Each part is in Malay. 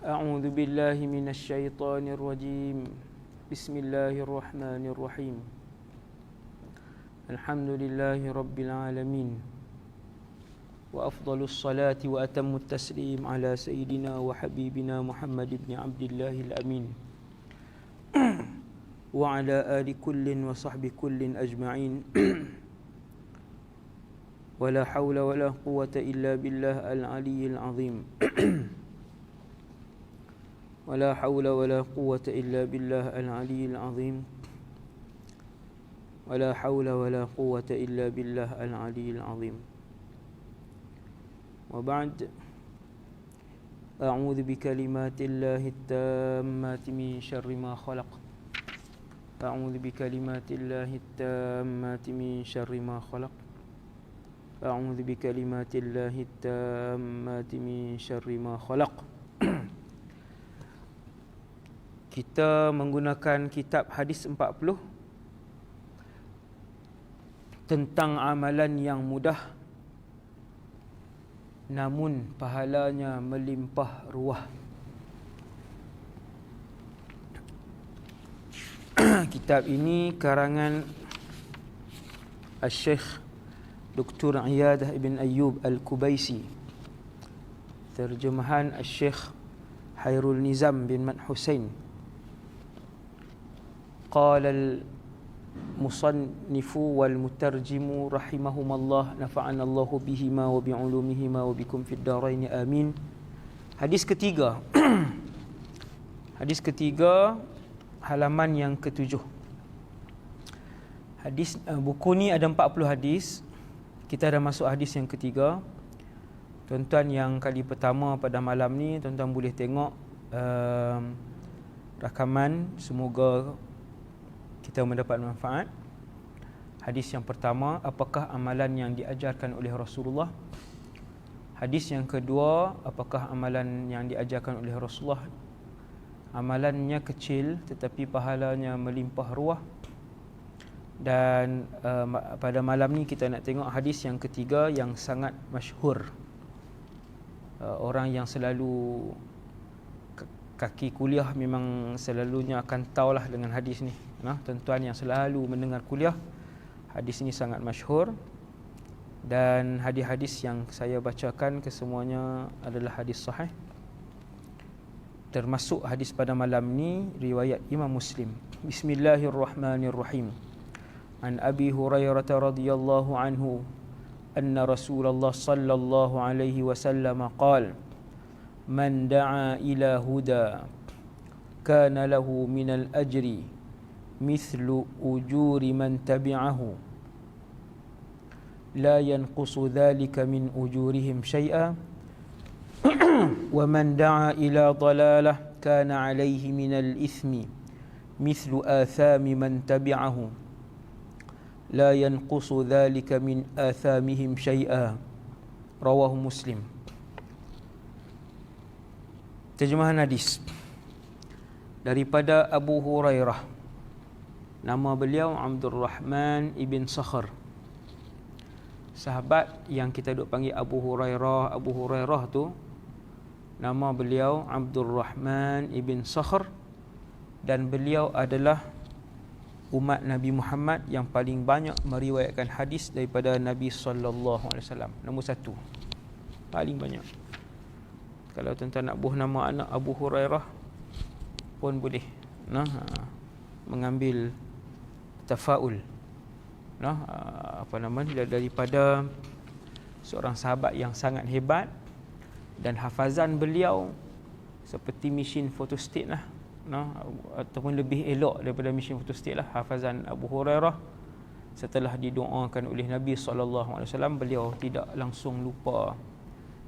أعوذ بالله من الشيطان الرجيم بسم الله الرحمن الرحيم الحمد لله رب العالمين وأفضل الصلاة وأتم التسليم على سيدنا وحبيبنا محمد بن عبد الله الأمين وعلى آل كل وصحب كل أجمعين ولا حول ولا قوة إلا بالله العلي العظيم ولا حول ولا قوة إلا بالله العلي العظيم ولا حول ولا قوة إلا بالله العلي العظيم وبعد أعوذ بكلمات الله التامات من شر ما خلق أعوذ بكلمات الله التامات من شر ما خلق أعوذ بكلمات الله التامات من شر ما خلق. Kita menggunakan kitab hadis 40 tentang amalan yang mudah namun pahalanya melimpah ruah. Kitab ini karangan Al-Syekh Dr. Iyadah ibn Ayyub Al-Kubaisi, terjemahan Al-Syekh Hairul Nizam bin Mat Husain. قال المصنف والمترجم رحمهما الله نفعنا الله بهما وبعلومهما وبكم في الدارين آمين. Hadis ketiga Hadis ketiga, halaman yang ketujuh. Buku ni ada 40 hadis. Kita dah masuk hadis yang ketiga. Tuan-tuan yang kali pertama pada malam ni, tuan-tuan boleh tengok rakaman. Semoga kita mendapat manfaat. Hadis yang pertama, apakah amalan yang diajarkan oleh Rasulullah? Hadis yang kedua, apakah amalan yang diajarkan oleh Rasulullah? Amalannya kecil tetapi pahalanya melimpah ruah. Dan pada malam ni kita nak tengok hadis yang ketiga yang sangat masyhur. Orang yang selalu kaki kuliah memang selalunya akan tahulah dengan hadis ni. Tuan-tuan yang selalu mendengar kuliah, hadis ini sangat masyhur. Dan hadis-hadis yang saya bacakan kesemuanya adalah hadis sahih. Termasuk hadis pada malam ni riwayat Imam Muslim. Bismillahirrahmanirrahim. An Abi Hurairah radhiyallahu anhu anna Rasulullah sallallahu alaihi wasallam qala man da'a ila huda kana lahu minal ajri mithlu ujuri man tabi'ahu la yanqusu dhalika min ujurihim syai'a wa man da'a ila dalalah kana alayhi minal ithmi mithlu athami man tabi'ahu la yanqusu dhalika min athamihim syai'a. Rawahu Muslim. Terjemahan hadis daripada Abu Hurairah. Nama beliau Abdul Rahman ibn Sakhr. Sahabat yang kita duk panggil Abu Hurairah. Abu Hurairah tu nama beliau Abdul Rahman ibn Sakhr, dan beliau adalah umat Nabi Muhammad yang paling banyak meriwayatkan hadis daripada Nabi sallallahu alaihi wasallam. Nombor 1 paling banyak. Kalau tuan-tuan nak buh nama anak Abu Hurairah pun boleh mengambil tafaul daripada seorang sahabat yang sangat hebat, dan hafazan beliau seperti mesin fotostat ataupun lebih elok daripada mesin fotostat hafazan Abu Hurairah. Setelah didoakan oleh Nabi SAW, beliau tidak langsung lupa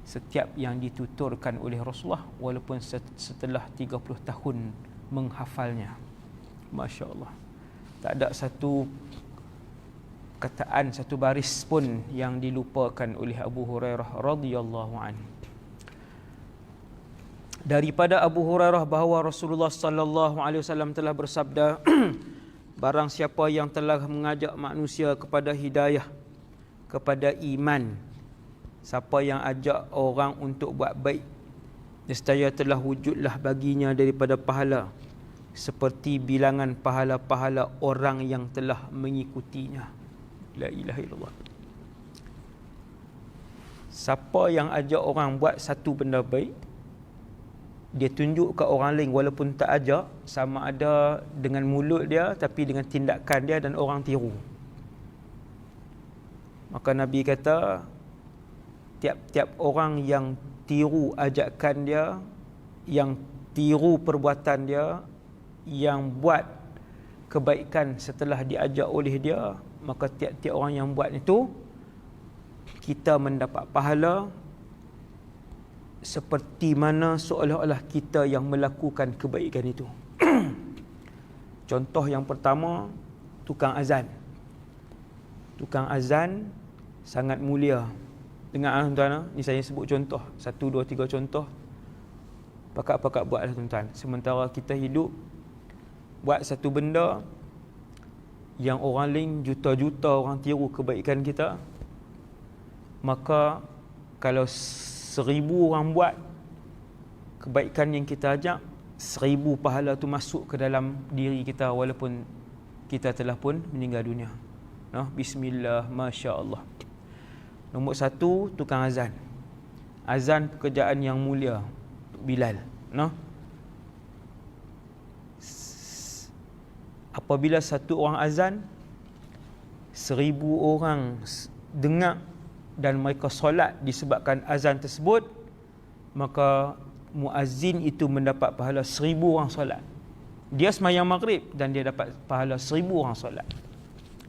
setiap yang dituturkan oleh Rasulullah walaupun setelah 30 tahun menghafalnya. Masya Allah. Tak ada satu kataan, satu baris pun yang dilupakan oleh Abu Hurairah radhiyallahu anhu. Daripada Abu Hurairah bahawa Rasulullah sallallahu alaihi wasallam telah bersabda, barang siapa yang telah mengajak manusia kepada hidayah, kepada iman, siapa yang ajak orang untuk buat baik, Nescaya telah wujudlah baginya daripada pahala seperti bilangan pahala-pahala orang yang telah mengikutinya. La ilaha illallah. Siapa yang ajak orang buat satu benda baik, dia tunjuk ke orang lain walaupun tak ajak, sama ada dengan mulut dia tapi dengan tindakan dia, dan orang tiru. Maka Nabi kata, tiap-tiap orang yang tiru ajakan dia, yang tiru perbuatan dia, yang buat kebaikan setelah diajak oleh dia, maka tiap-tiap orang yang buat itu, kita mendapat pahala seperti mana seolah-olah kita yang melakukan kebaikan itu. Contoh yang pertama, tukang azan. Tukang azan sangat mulia. Dengar tuan-tuan, ni saya sebut contoh, 1, 2, 3 contoh. Pakat-pakat buatlah tuan-tuan. Sementara kita hidup, buat satu benda yang orang lain, juta-juta orang tiru kebaikan kita, maka kalau 1000 orang buat kebaikan yang kita ajak, 1000 pahala tu masuk ke dalam diri kita walaupun kita telah pun meninggal dunia. Bismillah, Masya Allah. Nombor 1, tukang azan. Azan pekerjaan yang mulia, Bilal. Apabila satu orang azan, 1000 orang dengar dan mereka solat disebabkan azan tersebut, maka muazzin itu mendapat pahala 1000 orang solat. Dia sembahyang maghrib dan dia dapat pahala 1000 orang solat.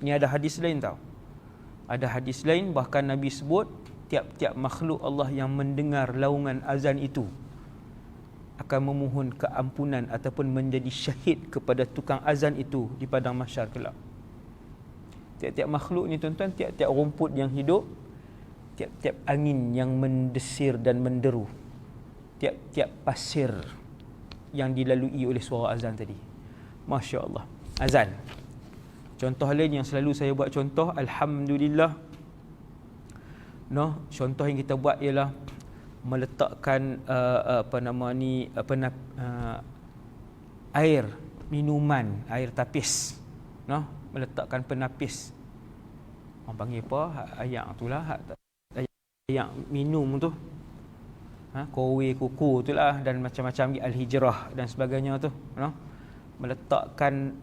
Ini ada hadis lain tau. Ada hadis lain, bahkan Nabi sebut tiap-tiap makhluk Allah yang mendengar laungan azan itu akan memohon keampunan ataupun menjadi syahid kepada tukang azan itu di padang mahsyar kelak. Tiap-tiap makhluk ni tuan-tuan, tiap-tiap rumput yang hidup, tiap-tiap angin yang mendesir dan menderu, tiap-tiap pasir yang dilalui oleh suara azan tadi. Masya Allah. Azan. Contoh lain yang selalu saya buat contoh, Alhamdulillah. Contoh yang kita buat ialah meletakkan air minuman, air tapis. Meletakkan penapis. Orang panggil apa? Ayak tu lah. Ayak minum tu. Kowe, kuku tu lah, dan macam-macam al-hijrah dan sebagainya tu. Meletakkan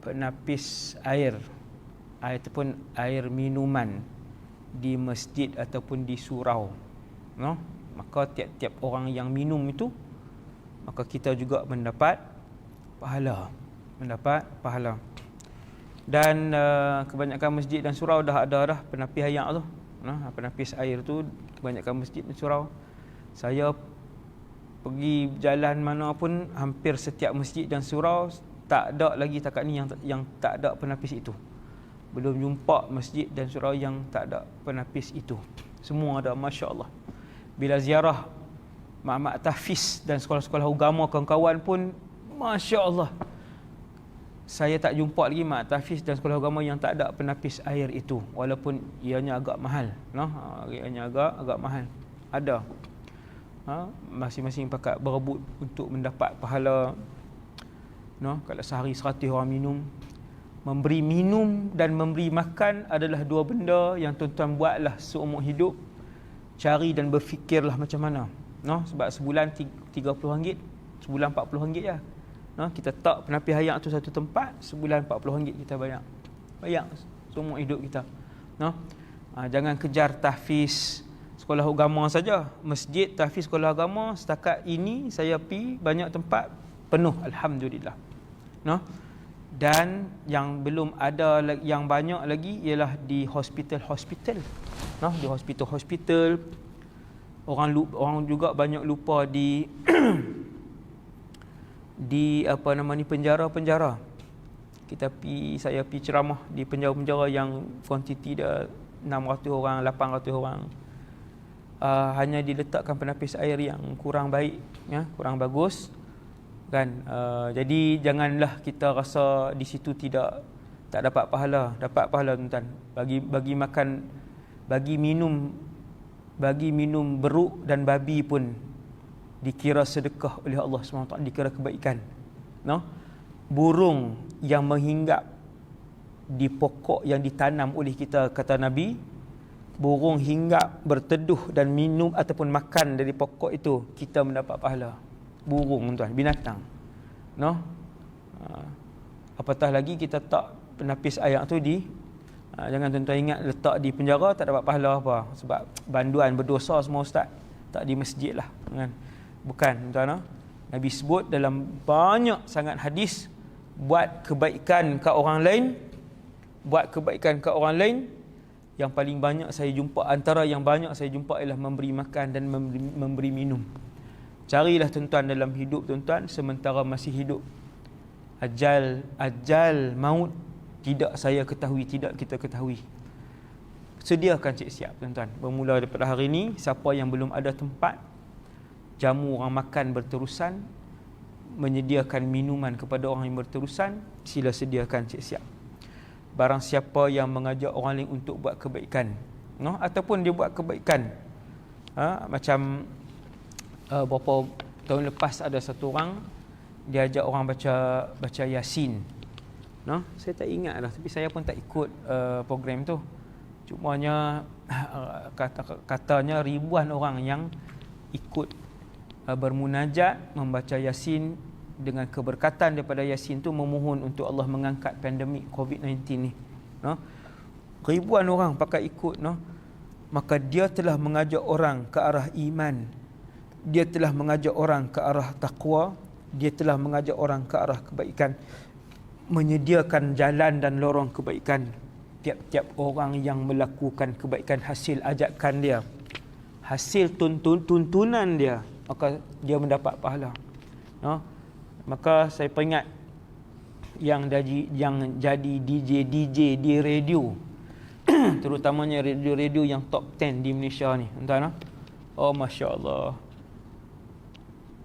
penapis air ataupun air minuman di masjid ataupun di surau, maka tiap-tiap orang yang minum itu, maka kita juga mendapat pahala. Dan kebanyakan masjid dan surau dah ada penapis air tu, penapis air tu kebanyakan masjid dan surau. Saya pergi jalan mana pun, hampir setiap masjid dan surau tak ada lagi takat ni yang tak ada penapis itu. Belum jumpa masjid dan surau yang tak ada penapis itu. Semua ada, Masya Allah. Bila ziarah mak-mak tahfiz dan sekolah-sekolah agama kawan-kawan pun, Masya Allah, saya tak jumpa lagi mak tahfiz dan sekolah agama yang tak ada penapis air itu, walaupun ianya agak mahal. Ianya agak mahal. Ada. Masing-masing pakat berebut untuk mendapat pahala. Kalau sehari 100 orang minum, memberi minum dan memberi makan adalah dua benda yang tuan-tuan buatlah seumur hidup. Cari dan berfikirlah macam mana. Sebab sebulan RM30, sebulan RM40 ya. Kita tak penapis air tu satu tempat, sebulan RM40 kita bayar seumur hidup kita. Jangan kejar tahfiz sekolah agama saja. Masjid tahfiz sekolah agama setakat ini saya pergi banyak tempat penuh, alhamdulillah. Dan yang belum ada yang banyak lagi ialah di hospital-hospital. Di hospital-hospital orang juga banyak lupa di penjara-penjara. Saya pergi ceramah di penjara-penjara yang kuantiti dia 600 orang, 800 orang. Hanya diletakkan penapis air yang kurang baik, kurang bagus. Jadi janganlah kita rasa di situ tak dapat pahala. Dapat pahala tuan-tuan. Bagi makan, bagi minum beruk dan babi pun dikira sedekah oleh Allah SWT, dikira kebaikan. No? Burung yang menghinggap di pokok yang ditanam oleh kita, kata Nabi, burung hinggap, berteduh dan minum ataupun makan dari pokok itu, kita mendapat pahala. Burung, tuan, binatang. No? Apatah lagi kita tak penapis air tu di jangan tuan-tuan ingat letak di penjara tak dapat pahala apa, sebab banduan berdosa semua ustaz, tak di masjid lah kan. Bukan, tuan-tuan. Nabi sebut dalam banyak sangat hadis, buat kebaikan ke orang lain, buat kebaikan ke orang lain. Yang paling banyak saya jumpa, antara yang banyak saya jumpa ialah memberi makan dan memberi minum. Carilah tuan-tuan dalam hidup tuan-tuan sementara masih hidup. Ajal maut tidak saya ketahui, tidak kita ketahui. Sediakan siap-siap tuan-tuan. Bermula daripada hari ini, siapa yang belum ada tempat jamu orang makan berterusan, menyediakan minuman kepada orang yang berterusan, sila sediakan siap-siap. Barang siapa yang mengajak orang lain untuk buat kebaikan, no? Ataupun dia buat kebaikan, macam beberapa tahun lepas ada satu orang dia ajak orang baca Yasin, no? Saya tak ingat dah, tapi saya pun tak ikut program tu. Cumanya katanya ribuan orang yang ikut bermunajat membaca Yasin, dengan keberkatan daripada Yasin tu memohon untuk Allah mengangkat pandemik COVID-19 ni, no? Ribuan orang pakai ikut, no? Maka dia telah mengajak orang ke arah iman, dia telah mengajak orang ke arah taqwa, dia telah mengajak orang ke arah kebaikan, menyediakan jalan dan lorong kebaikan. Tiap-tiap orang yang melakukan kebaikan, hasil ajakan dia, hasil tuntunan dia, maka dia mendapat pahala, no? Maka saya peringat yang jadi DJ di radio terutamanya radio-radio yang top 10 di Malaysia ni, tuan-tuan. Oh, Masya Allah,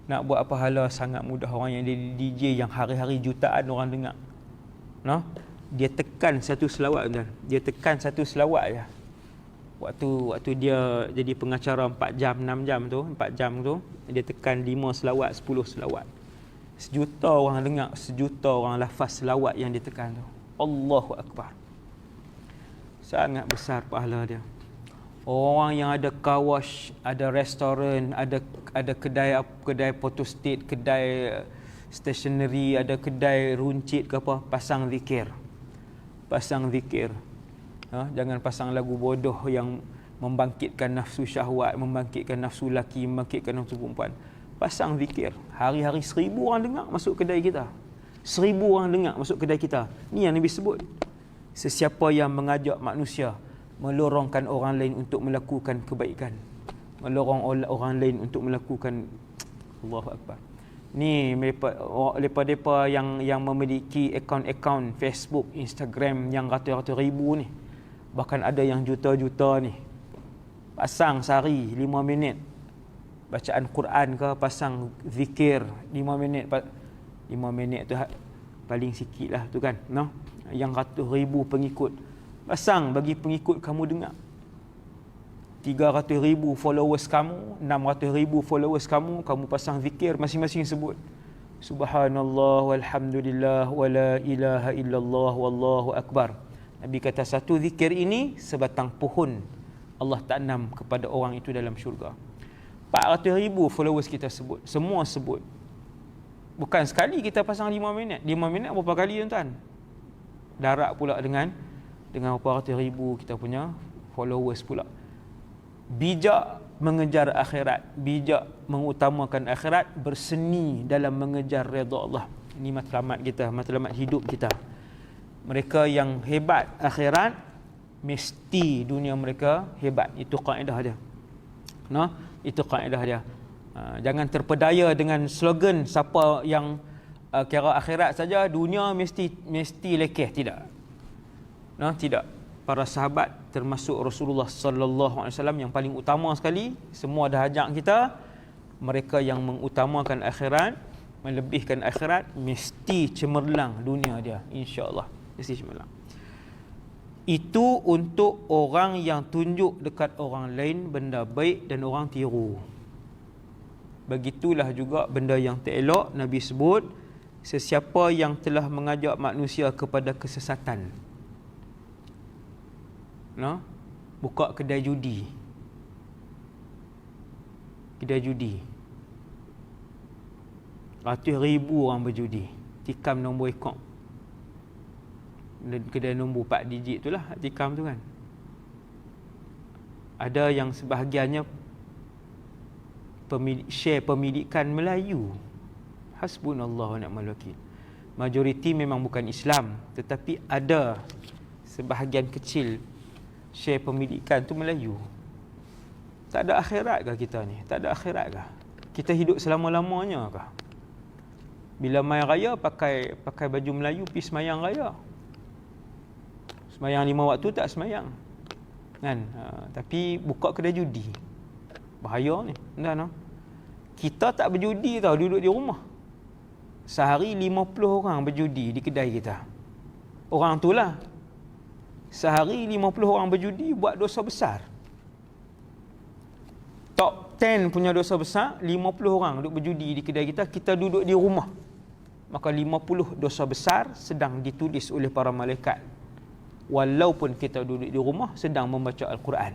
nak buat pahala sangat mudah. Orang yang jadi DJ yang hari-hari jutaan orang dengar, no? Dia tekan satu selawat, tuan. Dia tekan satu selawat je. Waktu dia jadi pengacara 4 jam, 6 jam tu, 4 jam tu, dia tekan 5 selawat, 10 selawat. 1 juta orang dengar, 1 juta orang lafaz selawat yang ditekan tu. Allahu Akbar. Sangat besar pahala dia. Orang yang ada kawash, ada restoran, ada kedai photostat, kedai stationery, ada kedai runcit ke apa, pasang zikir. Pasang zikir. Jangan pasang lagu bodoh yang membangkitkan nafsu syahwat, membangkitkan nafsu laki, membangkitkan nafsu perempuan. Pasang zikir. Hari-hari 1000 orang dengar masuk kedai kita. 1000 orang dengar masuk kedai kita. Ni yang Nabi sebut. Sesiapa yang mengajak manusia, melorongkan orang lain untuk melakukan kebaikan, melorong orang lain untuk melakukan, Allahu Akbar. Ni mereka yang memiliki akaun Facebook, Instagram yang ratus-ratus ribu ni, bahkan ada yang juta-juta ni, pasang sehari 5 minit bacaan Quran ke, pasang zikir 5 minit. 5 minit tu paling sikit lah tu kan, no? Yang ratus ribu pengikut, pasang bagi pengikut kamu dengar. 300,000 followers kamu, 600,000 followers kamu pasang zikir, masing-masing sebut Subhanallah walhamdulillah wala ilaha illallah wallahu akbar. Nabi kata satu zikir ini sebatang pohon Allah tanam kepada orang itu dalam syurga. 400,000 followers kita sebut, semua sebut. Bukan sekali kita pasang 5 minit. 5 minit berapa kali tuan-tuan? Darat pula dengan berapa ratus ribu kita punya followers pula. Bijak mengejar akhirat, bijak mengutamakan akhirat, berseni dalam mengejar redha Allah. Ini matlamat kita, matlamat hidup kita. Mereka yang hebat akhirat, mesti dunia mereka hebat. Itu kaedah dia, no? Itu kaedah dia. Jangan terpedaya dengan slogan siapa yang kira akhirat saja, dunia mesti lekeh. Tidak, no? Tidak. Para sahabat termasuk Rasulullah sallallahu alaihi wasallam yang paling utama sekali, semua dah ajak kita, mereka yang mengutamakan akhirat, melebihkan akhirat, mesti cemerlang dunia dia, insya-Allah mesti cemerlang. Itu untuk orang yang tunjuk dekat orang lain benda baik dan orang tiru. Begitulah juga benda yang tak elok. Nabi sebut, sesiapa yang telah mengajak manusia kepada kesesatan, buka kedai judi. Ratus ribu orang berjudi, tikam nombor ekor, kedai nombor 4 digit tu lah tikam tu kan. Ada yang sebahagiannya share pemilikan Melayu. Hasbunallah wa ni'mal wakil. Majoriti memang bukan Islam, tetapi ada sebahagian kecil share pemilikan tu Melayu. Tak ada akhirat kah kita ni? Tak ada akhirat kah? Kita hidup selama-lamanya kah? Bila mai raya pakai baju Melayu pergi semayang raya. Semayang 5 waktu tak semayang. Kan? Tapi buka kedai judi. Bahaya ni. Kita tak berjudi tau, duduk di rumah. Sehari 50 orang berjudi di kedai kita. Orang tu lah. Sehari 50 orang berjudi buat dosa besar. Top 10 punya dosa besar, 50 orang duduk berjudi di kedai kita, kita duduk di rumah. Maka 50 dosa besar sedang ditulis oleh para malaikat. Walaupun kita duduk di rumah sedang membaca Al-Quran.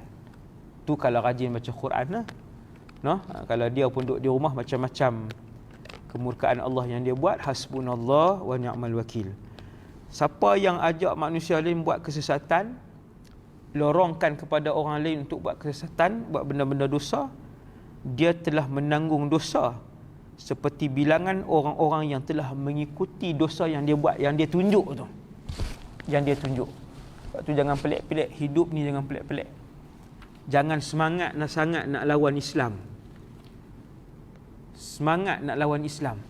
Tu kalau rajin baca Quran lah. Kalau dia pun duduk di rumah, macam-macam kemurkaan Allah yang dia buat. Hasbunallah wa ni'mal wakil. Siapa yang ajak manusia lain buat kesesatan, lorongkan kepada orang lain untuk buat kesesatan, buat benda-benda dosa, dia telah menanggung dosa seperti bilangan orang-orang yang telah mengikuti dosa yang dia buat, yang dia tunjuk tu. Yang dia tunjuk. Sebab tu jangan pelik-pelik, hidup ni jangan pelik-pelik. Jangan semangat sangat nak lawan Islam. Semangat nak lawan Islam.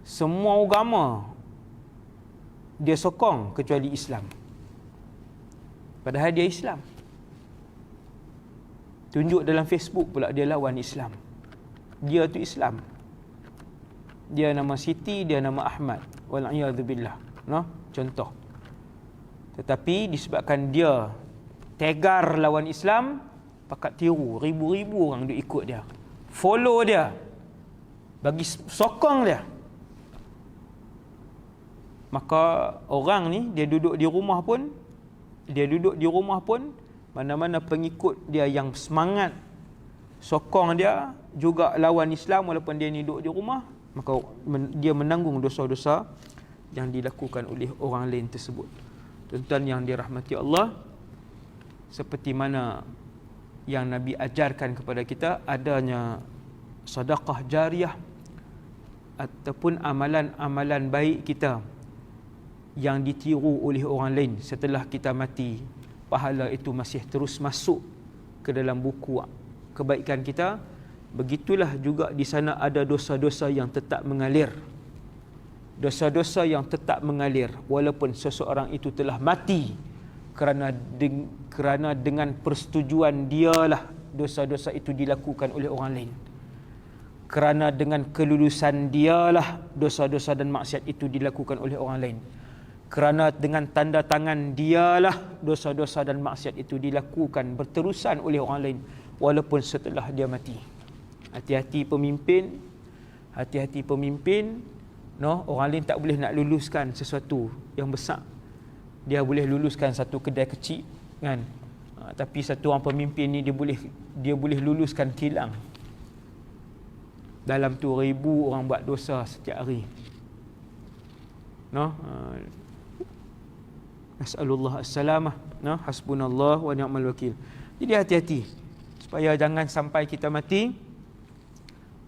Semua agama dia sokong kecuali Islam. Padahal dia Islam. Tunjuk dalam Facebook pula dia lawan Islam. Dia tu Islam. Dia nama Siti, dia nama Ahmad. Wal'iyadzubillah. Contoh. Tetapi disebabkan dia tegar lawan Islam, pakat tiru. Ribu-ribu orang duk ikut dia. Follow dia. Bagi sokong dia. Maka orang ni, dia duduk di rumah pun, mana-mana pengikut dia yang semangat sokong dia juga lawan Islam walaupun dia ni duduk di rumah, maka dia menanggung dosa-dosa yang dilakukan oleh orang lain tersebut. Tuan-tuan yang dirahmati Allah, seperti mana yang Nabi ajarkan kepada kita, adanya sedekah jariah ataupun amalan-amalan baik kita yang ditiru oleh orang lain setelah kita mati, pahala itu masih terus masuk ke dalam buku kebaikan kita. Begitulah juga di sana ada dosa-dosa yang tetap mengalir. Dosa-dosa yang tetap mengalir walaupun seseorang itu telah mati, kerana dengan persetujuan dialah dosa-dosa itu dilakukan oleh orang lain. Kerana dengan kelulusan dialah dosa-dosa dan maksiat itu dilakukan oleh orang lain. Kerana dengan tanda tangan dialah dosa-dosa dan maksiat itu dilakukan berterusan oleh orang lain walaupun setelah dia mati. Hati-hati pemimpin. Orang lain tak boleh nak luluskan sesuatu yang besar. Dia boleh luluskan satu kedai kecil kan. Tapi satu orang pemimpin ni dia boleh luluskan kilang. Dalam tu 1000 orang buat dosa setiap hari. Nas'alullah as-salamah. Hasbunallah wa ni'mal wakil. Jadi hati-hati supaya jangan sampai kita mati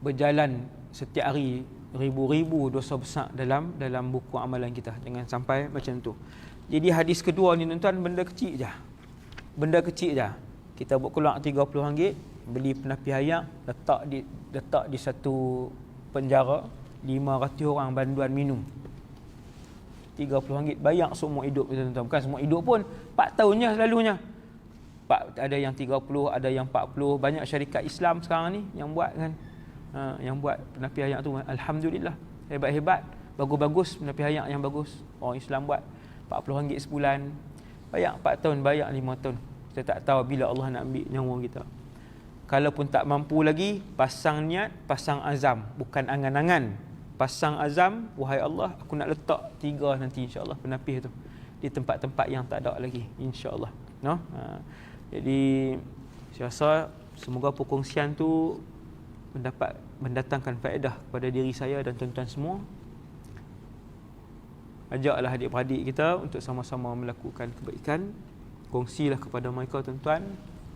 berjalan setiap hari ribu-ribu dosa besar dalam buku amalan kita. Jangan sampai macam tu. Jadi hadis kedua ni tuan-tuan, benda kecil je. Kita buat keluar RM30, beli penapi ayak, letak di satu penjara, 500 orang banduan minum. RM30 bayar seumur hidup, tuan-tuan. Bukan semua hidup pun, 4 tahunnya selalunya. Ada yang 30, ada yang 40. Banyak syarikat Islam sekarang ni yang buat kan. Yang buat penapi ayak tu, alhamdulillah, hebat-hebat, bagus-bagus penapi ayak yang bagus. Orang Islam buat RM40 sebulan. Bayar 4 tahun, bayar 5 tahun. Kita tak tahu bila Allah nak ambil nyawa kita. Kalaupun tak mampu lagi, pasang niat, pasang azam, bukan angan-angan. Pasang azam, wahai Allah, aku nak letak 3 nanti insya-Allah penapis tu di tempat-tempat yang tak ada lagi insya-Allah. No? Jadi saya rasa semoga perkongsian tu mendatangkan faedah kepada diri saya dan tuan-tuan semua. Ajaklah adik-beradik kita untuk sama-sama melakukan kebaikan. Kongsilah kepada mereka tuan-tuan.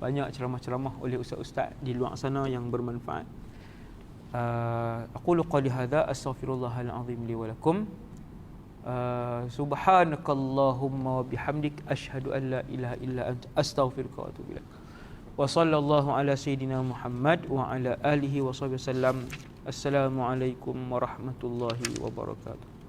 Banyak ceramah-ceramah oleh ustaz-ustaz di luar sana yang bermanfaat. Aqulu qali hadza astaghfirullahal azim li wa lakum. Subhanakallahumma wa bihamdik asyhadu an la ilaha illa anta astaghfiruka wa atubu ilaik. Wa sallallahu ala sayidina Muhammad wa ala alihi wa sahbihi wasallam. Assalamualaikum warahmatullahi wabarakatuh.